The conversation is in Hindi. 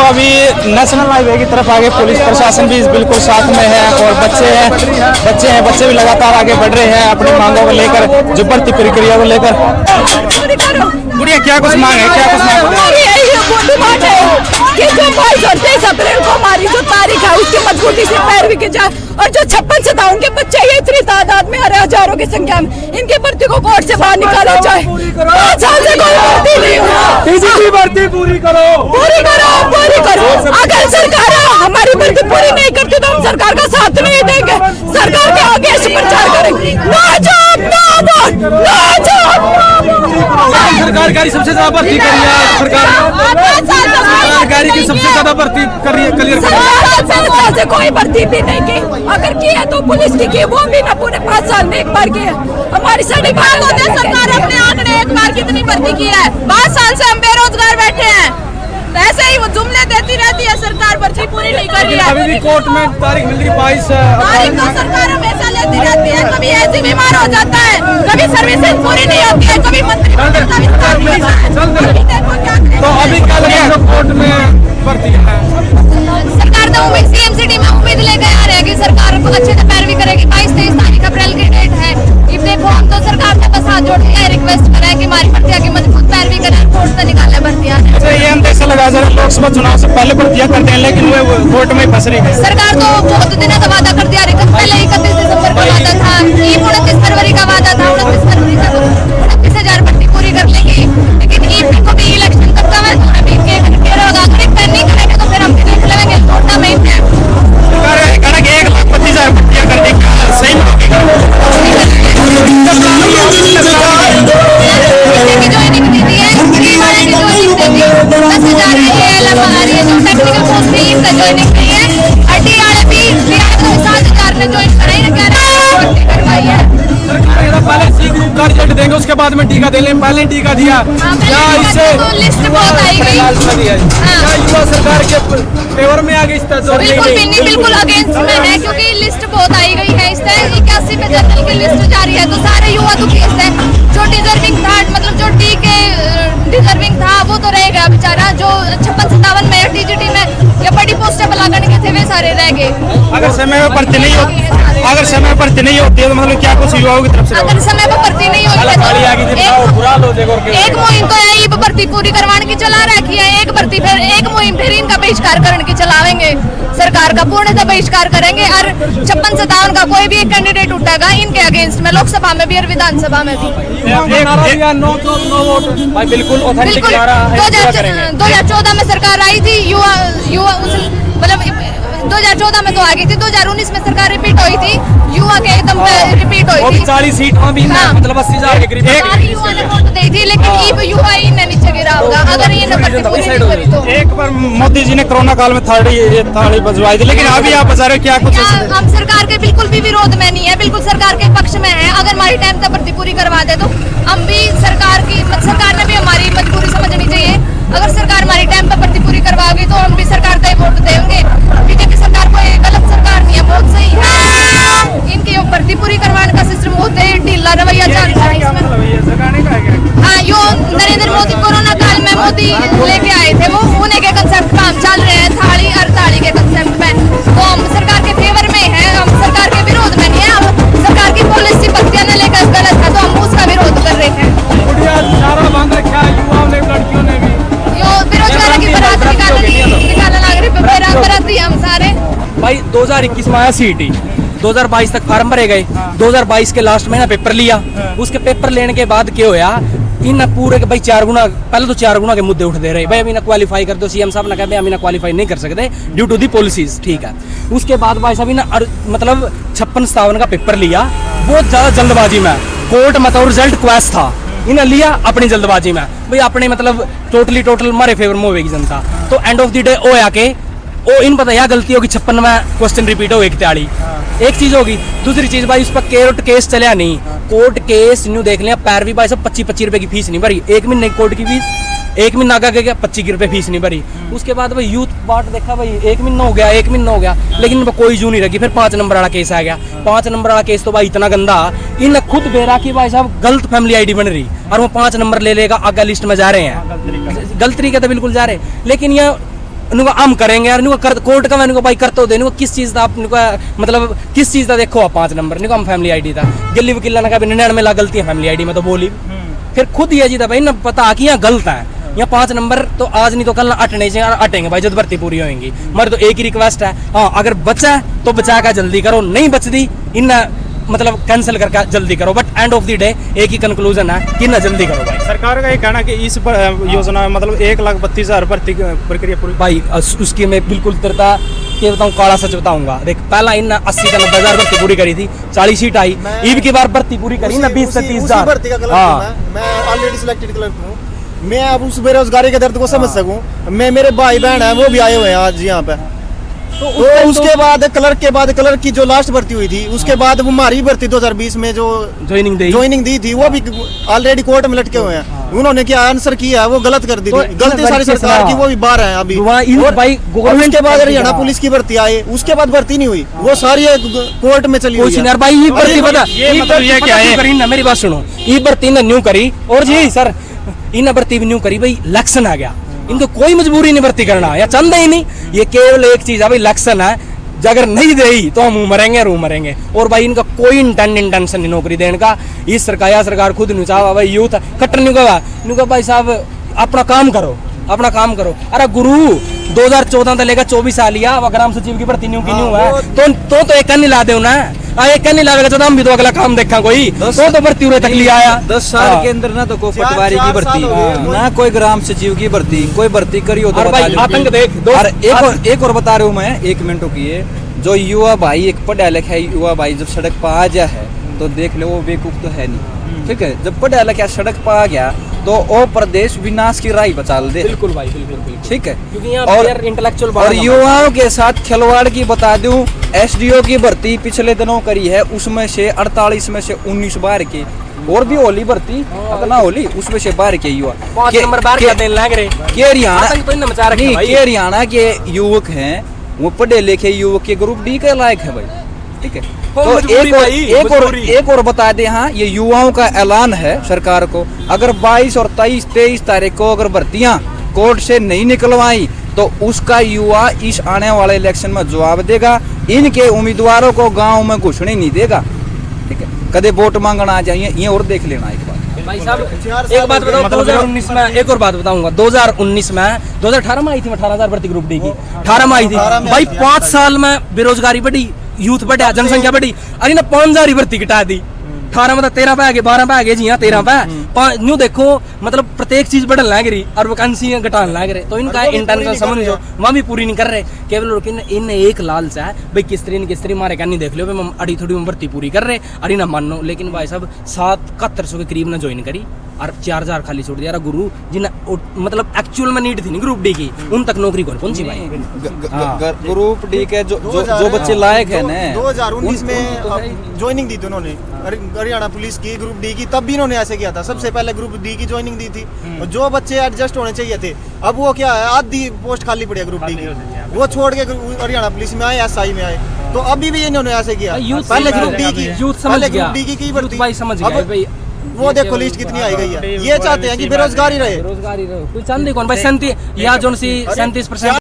अभी नेशनल हाईवे की तरफ आगे पुलिस प्रशासन भी बिल्कुल साथ में है और बच्चे भी लगातार आगे बढ़ रहे हैं अपनी मांगों को लेकर, जो भर्ती प्रक्रिया को लेकर। गुड़िया क्या कुछ मांग है, क्या कुछ मांग है? कि जो 22 अप्रैल को हमारी जो तारीख है उसकी मजबूती से पैरवी की जाए और जो 56 के बच्चे ये इतनी तादाद में आ रहे हजारों की संख्या में, इनकी भर्ती को कोर्ट से बाहर निकाला जाए। 5 साल से कोई भर्ती नहीं हुआ, भर्ती पूरी करो। अगर सरकार हमारी भर्ती पूरी नहीं करती तो हम सरकार का साथ नहीं देंगे, सरकार के आगे ऐसे प्रचार करेंगे। सरकार सबसे ज्यादा भर्ती कर रही है, सरकार की सबसे ज्यादा भर्ती कर रही है, क्लियर से कोई भर्ती भी नहीं की, अगर की है तो पुलिस की वो भी ना पूरे 5 साल में एक बार की है। हमारी सरकार अपने आंकड़े एक बार कितनी भर्ती की है? 5 साल से हम बेरोजगार बैठे हैं, ऐसे ही वो जुमले देती रहती है, सरकार भर्ती पूरी नहीं कर रही है। अभी भी कोर्ट में तारीख मिल रही 22 तारीख तो सरकार हमेशा लेती रहती है, कभी ऐसी बीमार हो जाता है, कभी सर्विसेज पूरी नहीं होती है, कभी मंत्री तो अभी क्या लगा कोर्ट में भर्ती है? सरकार तो उम्मीद सीएमसीटी में उम्मीद लेके आ रहे हैं कि सरकार अच्छे से पैरवी करेगी। 22-23 तारीख अप्रैल की डेट है। अब देखो हम तो सरकार से बस हाथ जोड़ के रिक्वेस्ट कर रहे हैं कि हमारी भर्तियां की मजबूत पैरवी करें, कोर्ट से निकाले भर्तियां। ये हम ऐसा लगा जरा लोकसभा चुनाव से पहले भर्तियां करते हैं लेकिन वो कोर्ट में फंस रही है। सरकार तो बहुत दिनों का वादा कर दिया, पहले 31 दिसंबर का वादा था, 29 फरवरी का वादा था, 29 फरवरी तक 29,000 भर्ती पूरी कर लेगी, लेकिन ईपी को भी इलेक्शन तक का है, अभी नहीं करेंगे तो फिर हम निकलेंगे कोटा में। 1,25,000 भर्तियां करने का सही देंगे उसके बाद में टीका दे लें, पहले टीका दिया क्या इससे लिस्ट बहुत आई गई, युवा सरकार के फेवर में आ गई? बिल्कुल अगेंस्ट में है क्योंकि लिस्ट बहुत आई गई है। इस तरह 81 पे जनरल की लिस्ट जारी है तो सारे युवा दुखी है। जो डिजर्विंग था, मतलब जो डी के डिजर्विंग था वो तो रह गया बेचारा, जो 56-57 में टीजीटी में या बड़ी पोस्टें बुलाने के थे वे सारे रह गए। अगर समय पर भर्ती नहीं होती है तो मतलब क्या कुछ युवाओं की तरफ से अगर समय पर भर्ती नहीं होती एक मुहिम तो यही भर्ती पूरी करवाने की चला रखी है, एक मुहिम फिर इनका बहिष्कार करने की चलावेंगे, सरकार का पूर्णतः बहिष्कार करेंगे और 56-57 का कोई भी एक कैंडिडेट उठेगा इनके अगेंस्ट में, लोकसभा में भी और विधानसभा में भी। बिल्कुल 2014 में सरकार आई थी, युवा मतलब 2014 में तो आ गई थी, 2019 में सरकार रिपीट हुई थी, युवा के एकदम रिपीट हुई थी। 40 सीट मतलब 80,000 के करीब युवा ने वोट दी थी, लेकिन युवा ही नीचे गिरा होगा अगर ये भर्ती पूरी नहीं करी तो। एक बार मोदी जी ने कोरोना काल में थाली बजवाई थी, लेकिन अभी आप बता रहे हो क्या कुछ? हम सरकार के बिल्कुल भी विरोध में नहीं है, बिल्कुल सरकार के पक्ष में है। अगर हमारी टाइम से भर्ती पूरी करवा दे तो हम भी सरकार ने भी हमारी मजबूरी समझनी चाहिए। अगर सरकार हमारी टाइम पर भर्ती पूरी करवाएगी तो हम भी सरकार का ही वोट देंगे। बीजेपी सरकार कोई गलत सरकार नहीं है, बहुत सही है। इनकी भर्ती पूरी करवाने का सिस्टम बहुत ही ढीला रवैया चल रहा है इसमें। हाँ, यो नरेंद्र मोदी कोरोना काल में मोदी लेके आए थे, वो उन्हीं के कंसेप्ट पे हम चल रहे हैं, थाली और ताली के कंसेप्ट में। तो हम सरकार के फेवर में है, हम सरकार के विरोध में नहीं है। हम सरकार की पॉलिसी भर्तियां ने लेकर गलत है तो हम उसका विरोध कर रहे हैं। लड़कियों ने भी बेरोजगारों की बारात निकालने लग रही हम सारे। भाई 2021 में आया सीटी, 2022 तक फार्म भरे गए, 2022 के लास्ट में ना पेपर लिया, उसके पेपर लेने के बाद क्या होया, इन पूरे के भाई 4 गुना, पहले तो 4 गुना के मुद्दे उठ दे रहे, भाई अभी ना क्वालिफाई कर दो, सीएम साहब ने कहा अभी ना क्वालिफाई नहीं कर सकते ड्यू टू दी पॉलिसीज, ठीक है। उसके बाद भाई साहब ना मतलब 56-57 का पेपर लिया, बहुत ज्यादा जल्दबाजी में, कोर्ट मतलब रिजल्ट क्वेश्चन था, इन्हें लिया अपनी जल्दबाजी में, भाई अपने मतलब टोटल मारे फेवर में होगी जनता। तो एंड ऑफ द डे ओ आके ओ इन पता यह गलती होगी 56 में क्वेश्चन रिपीट हो 41, एक चीज होगी। दूसरी चीज भाई उस पर कोर्ट केस चलिया नहीं, कोर्ट केस न्यू देख लिया, पैरवी भाई सब 25 रुपए की फीस नहीं भरी, 1 महीने कोर्ट की फीस, 1 महीना आगा के 25 रुपए फीस नहीं भरी। उसके बाद भाई यूथ पार्ट देखा भाई 1 महीना हो गया, लेकिन कोई जू नहीं रखी। फिर 5 नंबर वाला केस आ गया, 5 नंबर वाला केस तो भाई इतना गंदा, इन खुद बेरा की भाई साहब गलत फैमिली आईडी बन रही और वो 5 नंबर ले लेगा, आगे लिस्ट में जा रहे हैं, गलत तरीके तो बिल्कुल जा रहे। लेकिन यह इनको हम करेंगे यार, इनको कोर्ट का मैंने भाई करते हो देने किस चीज का आप मतलब किस चीज का देखो आप 5 नंबर इनको हम फैमिली आईडी था गिल्ली वकील ने कहा 99 लाख गलती है फैमिली आईडी में तो बोली फिर खुद ये जी था भाई ना पता कि यहाँ गलत है यहाँ 5 नंबर तो आज नहीं तो कल अटने चाहिए अटेंगे भाई जब भर्ती पूरी होगी मगर तो एक ही रिक्वेस्ट है हाँ अगर बचा है तो बचा का जल्दी करो नहीं बच दी इन मतलब कैंसिल करके जल्दी करो but end of the day एक ही कंक्लूजन है कि ना जल्दी करो भाई। सरकार का ये कहना कि इस योजना में मतलब 1,32,000 भर्ती प्रक्रिया पूरी भाई उसकी मैं बिल्कुल तरता के बताऊँ काला सच बताऊंगा देख पहला इन 80 से 90,000 भर्ती पूरी करी थी 40 सीट आई ईद की बार भर्ती पूरी करी ना 20 से 30,000 मैं ऑलरेडी सिलेक्टेड क्लर्क हूँ मैं अब उस बेरोजगारी के दर्द को समझ सकूं मैं मेरे भाई बहन है वो भी आए हुए हैं आज यहाँ पे तो उसके बाद क्लर्क की जो लास्ट भर्ती हुई थी उसके बाद वो हमारी भर्ती 2020 में जो ज्वाइनिंग दी थी वो भी ऑलरेडी कोर्ट में लटके हुए हैं उन्होंने क्या आंसर किया है वो गलत कर दी थी गलती सारी सरकार की वो भी बाहर है अभी उसके बाद हरियाणा पुलिस की भर्ती आई उसके बाद भर्ती नहीं हुई वो सारी कोर्ट में चली हुई है भाई मेरी बात सुनो ये भर्ती ने न्यू करी और जी सर इन भर्ती भी न्यू करी भाई इलेक्शन आ गया इनको कोई मजबूरी नहीं भर्ती करना या चंदा ही नहीं ये केवल एक चीज है भाई इलेक्शन है अगर नहीं दे तो हम मरेंगे और भाई इनका कोई इंटेंशन नहीं नौकरी देने का इस सरकार खुद नहीं चाह भाई यूथ कट्टर नहीं भाई साहब अपना काम करो अरे गुरु 2014 से लेकर 24 साल लिया ग्राम सचिव की भर्ती न्यू है तो एक नहीं ला दे ना एक नहीं लावेगा तो हम भी तो अगला काम देखा कोई तो भर्ती तक लिया आया 10 साल के अंदर ना तो कोई पटवारी की भर्ती ना कोई ग्राम सचिव की भर्ती कोई भर्ती करी हो तो आतंक देख एक और बता रहा हूँ मैं 1 मिनट रुकिए जो युवा भाई एक पढ़ा लिखा युवा भाई जब सड़क पर आ जाए है तो देख लो वो बेवकूफ तो है नहीं ठीक है जब पढ़ा लिखा सड़क पर आ गया तो वो प्रदेश विनाश की राह बचा दे बिल्कुल भाई बिल्कुल ठीक है क्योंकि और इंटेलेक्चुअल और युवाओं के साथ खिलवाड़ की बता दूं एसडीओ की भर्ती पिछले दिनों करी है उसमें से 48 में से 19 बार के और भी होली भर्ती अपना होली उसमें से बाहर के युवा हरियाणा के युवक हैं वो पढ़े लिखे युवक के ग्रुप डी के लायक है भाई ठीक है तो एक और बता दे हाँ ये युवाओं का ऐलान है सरकार को अगर 22 और 23 तारीख को अगर भर्तियां कोर्ट से नहीं निकलवाई तो उसका युवा इस आने वाले इलेक्शन में जवाब देगा इनके उम्मीदवारों को गांव में घुसने नहीं देगा ठीक है कदे वोट मांगना आ जाइए ये और देख लेना एक बार भाई साहब एक बात बताओ 2019 में एक और बात बताऊंगा 2019 में 2018 में आई थी 18,000 भर्ती ग्रुप डी की 18 में आई थी भाई 5 साल में बेरोजगारी बढ़ी यूथ बढ़ा जनसंख्या बढ़ी अरे ना 5,000 भर्ती घटा दी 18 में 13 पे आ गए 12 पे आ गए जी हाँ 13 पे न्यू देखो मतलब प्रत्येक चीज बढ़ने लग रही और वैकेंसी घटाने लग रहे तो इनका इंटेंशन समझ लो वहाँ भी पूरी नहीं कर रहे केवल इन एक लालच है भाई किस तरी मारे कहनी देख लो भाई अड़ी थोड़ी भर्ती पूरी कर रहे अरे ना मानो लेकिन भाई साहब 771 के करीब ना ज्वाइन करी और 4,000 खाली छोड़ दिया गुरु जिन्हें मतलब एक्चुअल में नीड थी नहीं ग्रुप डी की उन तक नौकरी कौन पहुंची भाई ग्रुप डी के जो बच्चे लायक है ना 2019 में ज्वाइनिंग दी थी उन्होंने हरियाणा पुलिस की ग्रुप डी की तब भी इन्होंने ऐसे किया था सबसे पहले ग्रुप डी की ज्वाइनिंग दी थी और जो बच्चे एडजस्ट होने चाहिए थे अब वो क्या है आधी पोस्ट खाली पड़ी है ग्रुप डी की वो छोड़ के हरियाणा पुलिस में आए एसआई में आए तो अभी भी इन्होंने ऐसे किया पहले ग्रुप डी की ग्रुप डी की भर्ती समझ गया भाई वो देखो लिस्ट कितनी आई गई है ये चाहते हैं कि बेरोजगारी रहे कोई चांदी कौन भाई 37 या जो 37%